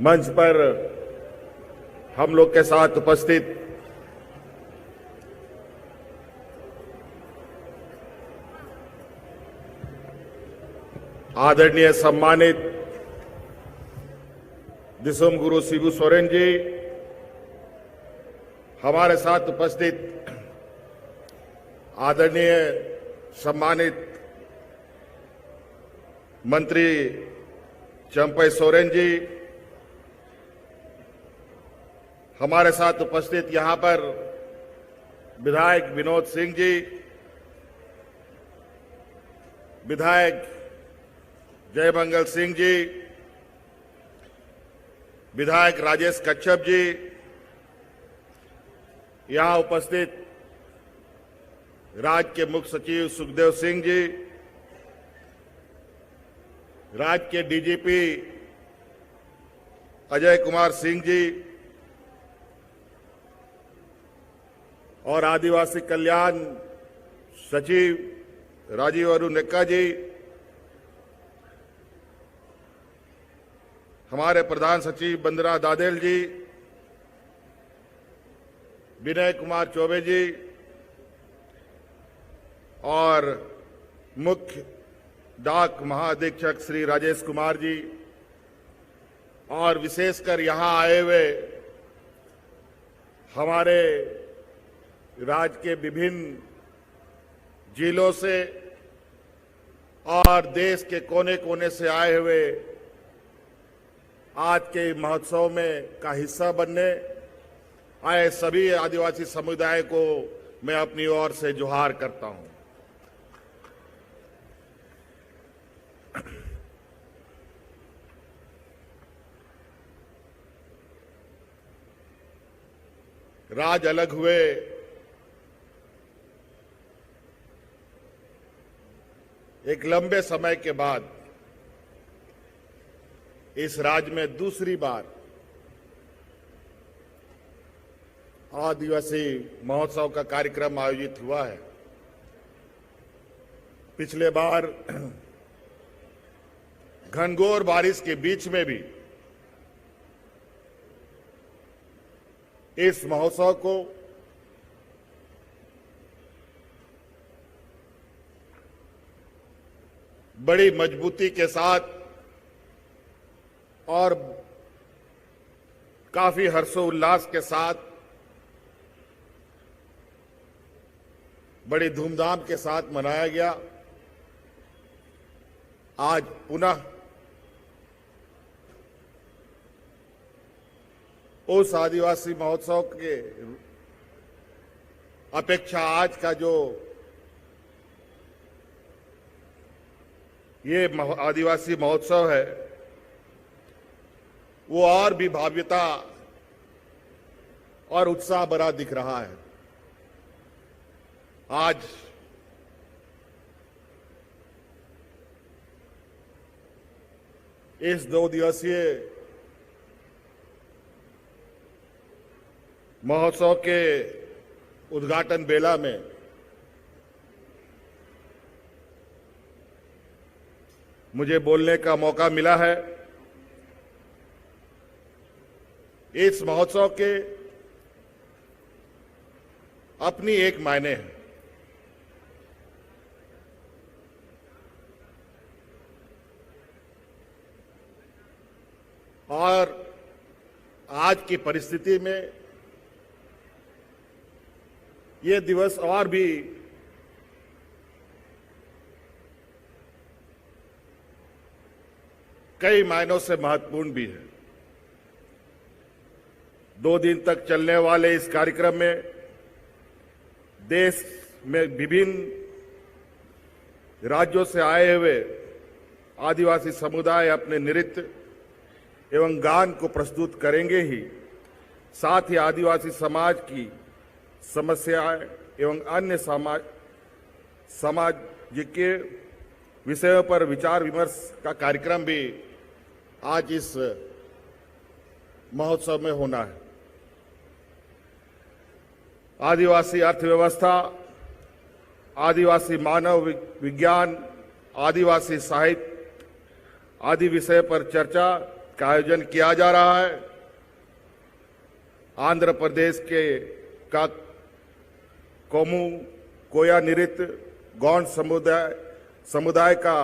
मंच पर हम लोग के साथ उपस्थित आदरणीय सम्मानित दिसोम गुरु शिबू सोरेन जी, हमारे साथ उपस्थित आदरणीय सम्मानित मंत्री चंपई सोरेन जी, हमारे साथ उपस्थित यहां पर विधायक विनोद सिंह जी, विधायक जयमंगल सिंह जी, विधायक राजेश कच्छप जी, यहां उपस्थित राज्य के मुख्य सचिव सुखदेव सिंह जी, राज्य के डीजीपी अजय कुमार सिंह जी और आदिवासी कल्याण सचिव राजीव अरुण नेक्का जी, हमारे प्रधान सचिव बंदना दादेल जी, विनय कुमार चौबे जी और मुख्य डाक महाअधीक्षक श्री राजेश कुमार जी और विशेषकर यहां आए हुए हमारे राज्य के विभिन्न जिलों से और देश के कोने कोने से आए हुए आज के महोत्सव में का हिस्सा बनने आए सभी आदिवासी समुदाय को मैं अपनी ओर से जोहार करता हूं। राज्य अलग हुए एक लंबे समय के बाद इस राज्य में दूसरी बार आदिवासी महोत्सव का कार्यक्रम आयोजित हुआ है। पिछले बार घनघोर बारिश के बीच में भी इस महोत्सव को बड़ी मजबूती के साथ और काफी हर्षोल्लास के साथ, बड़ी धूमधाम के साथ मनाया गया। आज पुनः उस आदिवासी महोत्सव के अपेक्षा आज का जो ये आदिवासी महोत्सव है वो और भी भव्यता और उत्साह भरा दिख रहा है। आज इस 2 दिवसीय महोत्सव के उद्घाटन बेला में मुझे बोलने का मौका मिला है। इस महोत्सव के अपनी एक मायने है। और आज की परिस्थिति में ये दिवस और भी कई मायनों से महत्वपूर्ण भी है। 2 दिन तक चलने वाले इस कार्यक्रम में देश में विभिन्न राज्यों से आए हुए आदिवासी समुदाय अपने नृत्य एवं गान को प्रस्तुत करेंगे ही, साथ ही आदिवासी समाज की समस्याएं एवं अन्य सामाजिक विषयों पर विचार विमर्श का कार्यक्रम भी आज इस महोत्सव में होना है। आदिवासी अर्थव्यवस्था, आदिवासी मानव विज्ञान, आदिवासी साहित्य आदि विषय पर चर्चा का आयोजन किया जा रहा है। आंध्र प्रदेश के का कोमू कोया नृत्य, गौंड समुदाय का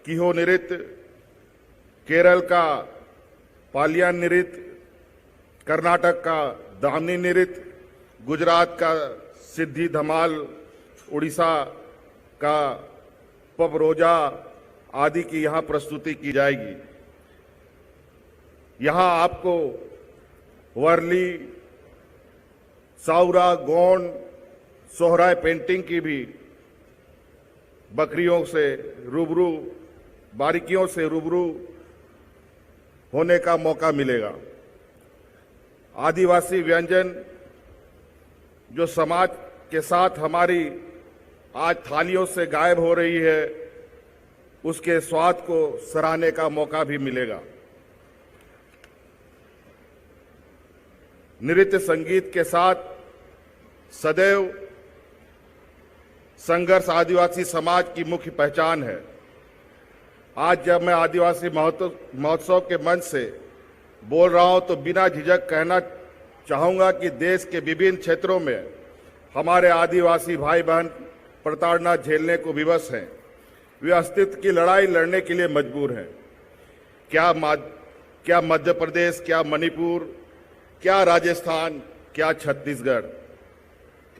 किहो नृत्य, केरल का पालियान नृत्य, कर्नाटक का दामनी नृत्य, गुजरात का सिद्धि धमाल, उड़ीसा का पपरोजा आदि की यहां प्रस्तुति की जाएगी। यहां आपको वर्ली, साउरा, गोंड, सोहराय पेंटिंग की भी बारीकियों से रूबरू होने का मौका मिलेगा। आदिवासी व्यंजन जो समाज के साथ हमारी आज थालियों से गायब हो रही है, उसके स्वाद को सराहने का मौका भी मिलेगा। नृत्य संगीत के साथ सदैव संघर्ष आदिवासी समाज की मुख्य पहचान है। आज जब मैं आदिवासी महोत्सव के मंच से बोल रहा हूं तो बिना झिझक कहना चाहूंगा कि देश के विभिन्न क्षेत्रों में हमारे आदिवासी भाई बहन प्रताड़ना झेलने को विवश हैं। वे अस्तित्व की लड़ाई लड़ने के लिए मजबूर हैं। क्या मध्य प्रदेश, क्या मणिपुर, क्या राजस्थान, क्या छत्तीसगढ़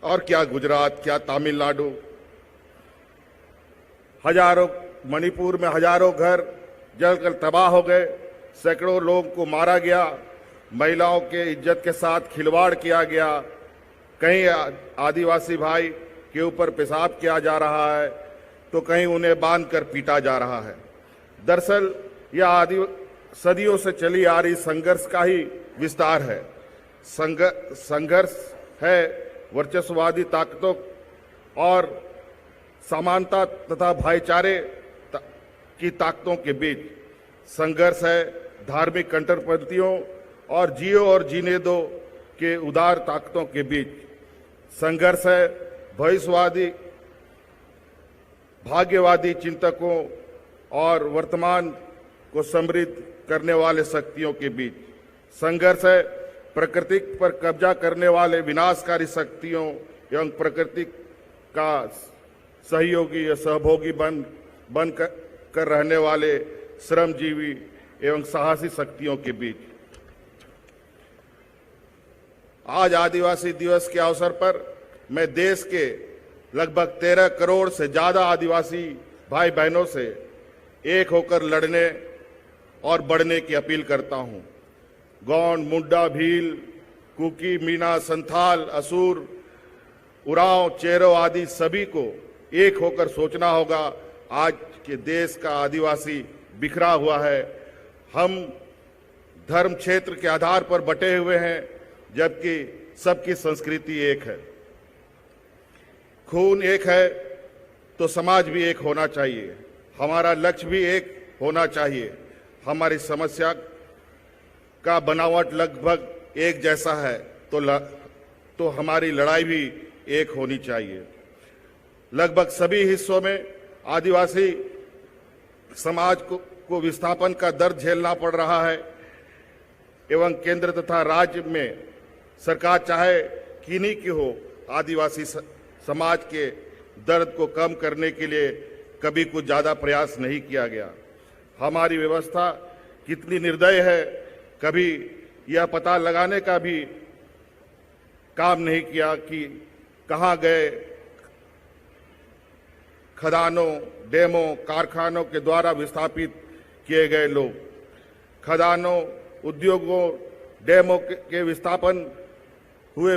और क्या गुजरात, क्या तमिलनाडु। मणिपुर में हजारों घर जलकर तबाह हो गए, सैकड़ों लोगों को मारा गया, महिलाओं के इज्जत के साथ खिलवाड़ किया गया, कहीं आदिवासी भाई के ऊपर पेशाब किया जा रहा है तो कहीं उन्हें बांधकर पीटा जा रहा है। दरअसल यह सदियों से चली आ रही संघर्ष का ही विस्तार है। संघर्ष है वर्चस्ववादी ताकतों और समानता तथा भाईचारे की ताकतों के बीच। संघर्ष है धार्मिक कट्टरपंथियों और जियो और जीने दो के उदार ताकतों के बीच। संघर्ष है भविष्यवादी भाग्यवादी चिंतकों और वर्तमान को समृद्ध करने वाले शक्तियों के बीच। संघर्ष है प्रकृति पर कब्जा करने वाले विनाशकारी शक्तियों एवं प्रकृति का सहयोगी या सहभोगी बन कर रहने वाले श्रमजीवी एवं साहसी शक्तियों के बीच। आज आदिवासी दिवस के अवसर पर मैं देश के लगभग 13 करोड़ से ज्यादा आदिवासी भाई बहनों से एक होकर लड़ने और बढ़ने की अपील करता हूं। गौंड, मुंडा, भील, कुकी, मीना, संथाल, असुर, उरांव, चेरो आदि सभी को एक होकर सोचना होगा। आज के देश का आदिवासी बिखरा हुआ है। हम धर्म क्षेत्र के आधार पर बटे हुए हैं, जबकि सबकी संस्कृति एक है। खून एक है तो समाज भी एक होना चाहिए। हमारा लक्ष्य भी एक होना चाहिए। हमारी समस्या का बनावट लगभग एक जैसा है तो हमारी लड़ाई भी एक होनी चाहिए। लगभग सभी हिस्सों में आदिवासी समाज को विस्थापन का दर्द झेलना पड़ रहा है एवं केंद्र तथा राज्य में सरकार चाहे किन्हीं की हो, आदिवासी समाज के दर्द को कम करने के लिए कभी कुछ ज्यादा प्रयास नहीं किया गया। हमारी व्यवस्था कितनी निर्दयी है, कभी यह पता लगाने का भी काम नहीं किया कि कहां गए खदानों, डैमों, कारखानों के द्वारा विस्थापित किए गए लोग। खदानों, उद्योगों, डैमों के विस्थापन हुए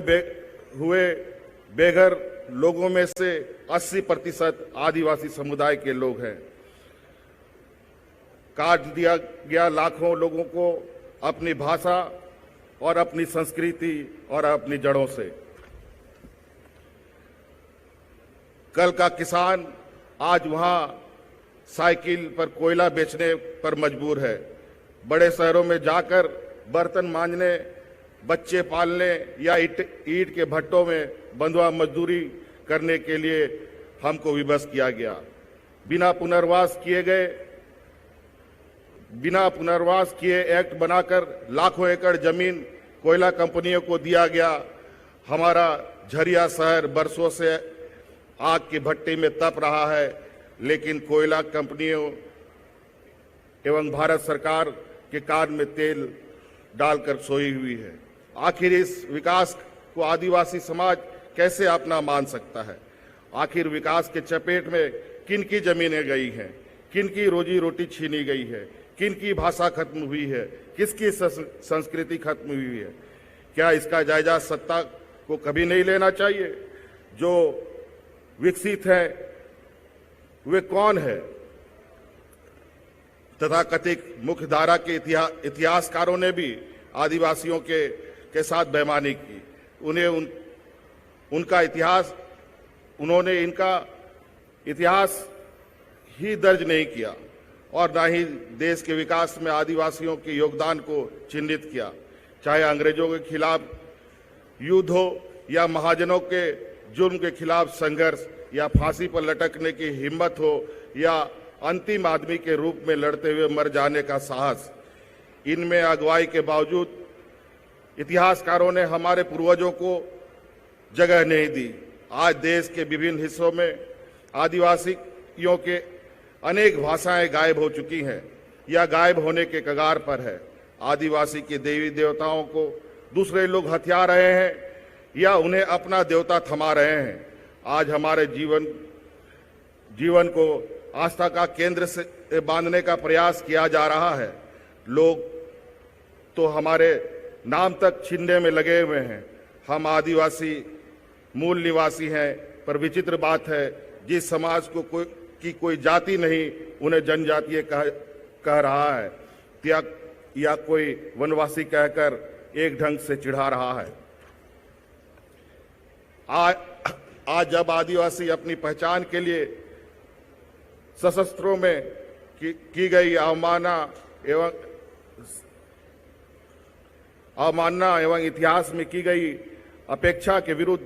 बेघर लोगों में से 80% आदिवासी समुदाय के लोग हैं। काट दिया गया लाखों लोगों को अपनी भाषा और अपनी संस्कृति और अपनी जड़ों से। कल का किसान आज वहां साइकिल पर कोयला बेचने पर मजबूर है। बड़े शहरों में जाकर बर्तन मांजने, बच्चे पालने या ईंट के भट्टों में बंधुआ मजदूरी करने के लिए हमको विवश किया गया। बिना पुनर्वास किए गए बिना पुनर्वास किए एक्ट बनाकर लाखों एकड़ जमीन कोयला कंपनियों को दिया गया। हमारा झरिया शहर बरसों से आग की भट्टी में तप रहा है, लेकिन कोयला कंपनियों एवं भारत सरकार के कान में तेल डालकर सोई हुई है। आखिर इस विकास को आदिवासी समाज कैसे अपना मान सकता है? आखिर विकास के चपेट में किन की जमीनें गई हैं, किन की रोजी रोटी छीनी गई है, किन की भाषा खत्म हुई है, किसकी संस्कृति खत्म हुई है? क्या इसका जायजा सत्ता को कभी नहीं लेना चाहिए? जो विकसित है वे कौन है? तथाकथित मुख्य धारा के इतिहासकारों ने भी आदिवासियों के साथ बेईमानी की। उन्होंने इनका इतिहास ही दर्ज नहीं किया और न ही देश के विकास में आदिवासियों के योगदान को चिन्हित किया। चाहे अंग्रेजों के खिलाफ युद्ध हो या महाजनों के जुर्म के खिलाफ संघर्ष या फांसी पर लटकने की हिम्मत हो या अंतिम आदमी के रूप में लड़ते हुए मर जाने का साहस, इनमें अगुवाई के बावजूद इतिहासकारों ने हमारे पूर्वजों को जगह नहीं दी। आज देश के विभिन्न हिस्सों में आदिवासियों के अनेक भाषाएं गायब हो चुकी हैं या गायब होने के कगार पर है। आदिवासी के देवी देवताओं को दूसरे लोग हथिया रहे हैं या उन्हें अपना देवता थमा रहे हैं। आज हमारे जीवन को आस्था का केंद्र से बांधने का प्रयास किया जा रहा है। लोग तो हमारे नाम तक छीनने में लगे हुए हैं। हम आदिवासी मूल निवासी हैं, पर विचित्र बात है, जिस समाज को कोई जाति नहीं उन्हें जनजातीय कह रहा है या कोई वनवासी कहकर एक ढंग से चिढ़ा रहा है। आज जब आदिवासी अपनी पहचान के लिए सशस्त्रों में की गई अवमानना एवं इतिहास में की गई अपेक्षा के विरुद्ध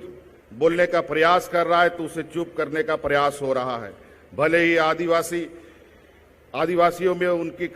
बोलने का प्रयास कर रहा है, तो उसे चुप करने का प्रयास हो रहा है। भले ही आदिवासियों में उनकी